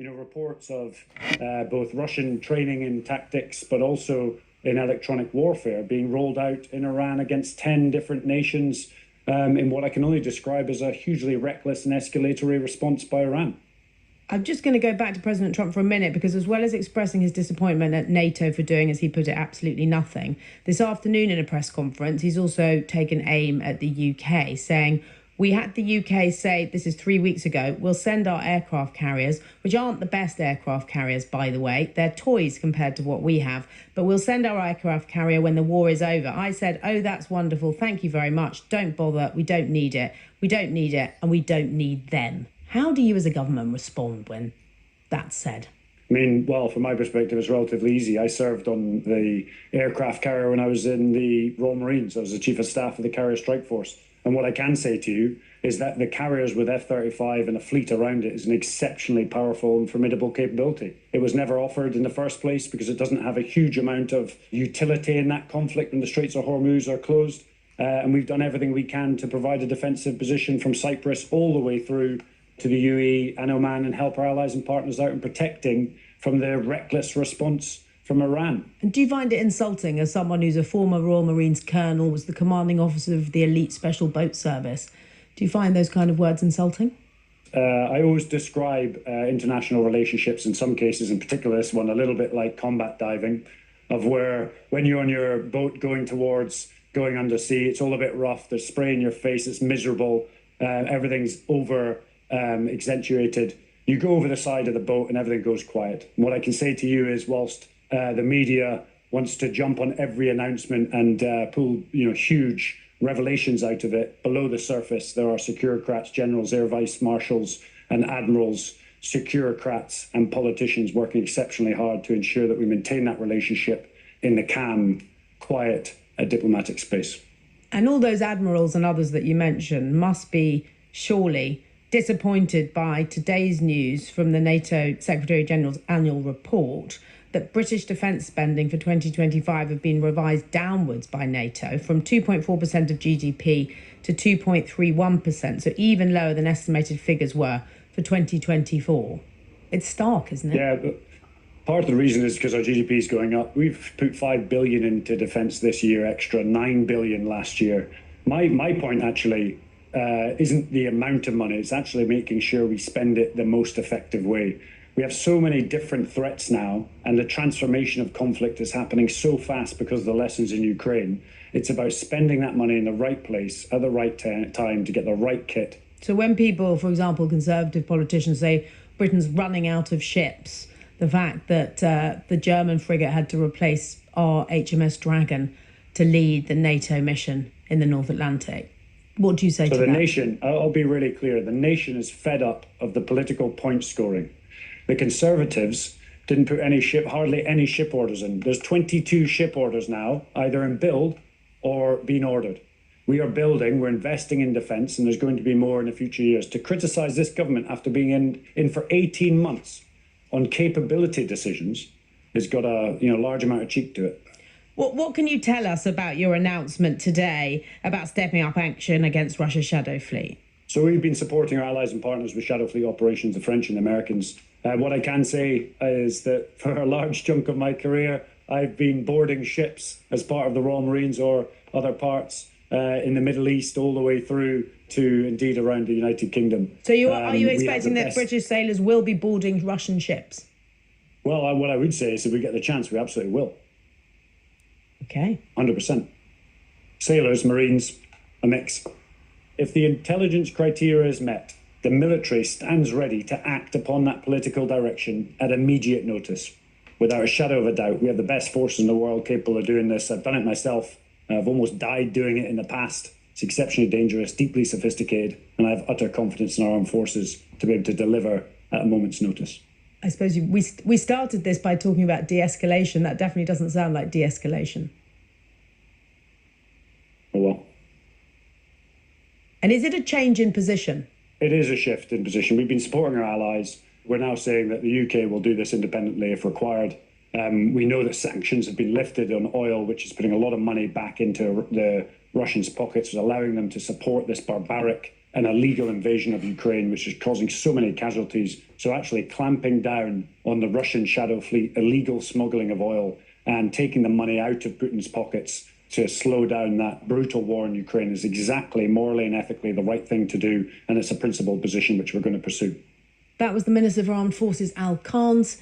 reports of both Russian training in tactics, but also in electronic warfare being rolled out in Iran against 10 different nations in what I can only describe as a hugely reckless and escalatory response by Iran. I'm just going to go back to President Trump for a minute, because as well as expressing his disappointment at NATO for doing, as he put it, absolutely nothing, this afternoon in a press conference, he's also taken aim at the UK, saying, "We had the UK say, this is 3 weeks ago, we'll send our aircraft carriers," which aren't the best aircraft carriers, by the way. They're toys compared to what we have. "But we'll send our aircraft carrier when the war is over." I said, "Oh, that's wonderful. Thank you very much. Don't bother. We don't need it. We don't need it. And we don't need them." How do you as a government respond when that's said? I mean, well, from my perspective, it's relatively easy. I served on the aircraft carrier when I was in the Royal Marines. I was the Chief of Staff of the Carrier Strike Force. And what I can say to you is that the carriers with F-35 and a fleet around it is an exceptionally powerful and formidable capability. It was never offered in the first place because it doesn't have a huge amount of utility in that conflict when the Straits of Hormuz are closed. And we've done everything we can to provide a defensive position from Cyprus all the way through to the UAE and Oman and help our allies and partners out in protecting from the reckless response from Iran. And do you find it insulting, as someone who's a former Royal Marines colonel, was the commanding officer of the elite special boat service, do you find those kind of words insulting? I always describe international relationships, in some cases, in particular this one, a little bit like combat diving, of where when you're on your boat going going undersea, it's all a bit rough, there's spray in your face, it's miserable, everything's accentuated. You go over the side of the boat and everything goes quiet. And what I can say to you is, whilst the media wants to jump on every announcement and pull huge revelations out of it, below the surface there are securocrats, generals, air vice marshals and admirals, securocrats and politicians working exceptionally hard to ensure that we maintain that relationship in the calm, quiet, diplomatic space. And all those admirals and others that you mentioned must be surely disappointed by today's news from the NATO Secretary-General's annual report that British defence spending for 2025 have been revised downwards by NATO from 2.4% of GDP to 2.31%, so even lower than estimated figures were for 2024. It's stark, isn't it? Yeah, but part of the reason is because our GDP is going up. We've put $5 billion into defence this year, extra $9 billion last year. My point actually isn't the amount of money, it's actually making sure we spend it the most effective way. We have so many different threats now, and the transformation of conflict is happening so fast because of the lessons in Ukraine. It's about spending that money in the right place at the right time to get the right kit. So when people, for example, Conservative politicians say Britain's running out of ships, the fact that the German frigate had to replace our HMS Dragon to lead the NATO mission in the North Atlantic, what do you say to that? So the nation, I'll be really clear, the nation is fed up of the political point scoring. The Conservatives didn't put hardly any ship orders in. There's 22 ship orders now, either in build or being ordered. We are building, we're investing in defence, and there's going to be more in the future years. To criticise this government after being in for 18 months on capability decisions has got a large amount of cheek to it. What can you tell us about your announcement today about stepping up action against Russia's shadow fleet? So we've been supporting our allies and partners with shadow fleet operations, the French and the Americans. What I can say is that for a large chunk of my career, I've been boarding ships as part of the Royal Marines or other parts in the Middle East, all the way through to indeed around the United Kingdom. So are you expecting that British sailors will be boarding Russian ships? Well, what I would say is if we get the chance, we absolutely will. Okay. 100%. Sailors, Marines, a mix. If the intelligence criteria is met, the military stands ready to act upon that political direction at immediate notice. Without a shadow of a doubt, we have the best forces in the world capable of doing this. I've done it myself. I've almost died doing it in the past. It's exceptionally dangerous, deeply sophisticated, and I have utter confidence in our armed forces to be able to deliver at a moment's notice. I suppose we started this by talking about de-escalation. That definitely doesn't sound like de-escalation. Oh, well. And is it a change in position? It is a shift in position. We've been supporting our allies. We're now saying that the UK will do this independently if required. We know that sanctions have been lifted on oil, which is putting a lot of money back into the Russians' pockets, allowing them to support this barbaric an illegal invasion of Ukraine, which is causing so many casualties. So actually clamping down on the Russian shadow fleet, illegal smuggling of oil, and taking the money out of Putin's pockets to slow down that brutal war in Ukraine is exactly morally and ethically the right thing to do. And it's a principled position which we're going to pursue. That was the Minister for Armed Forces, Carns.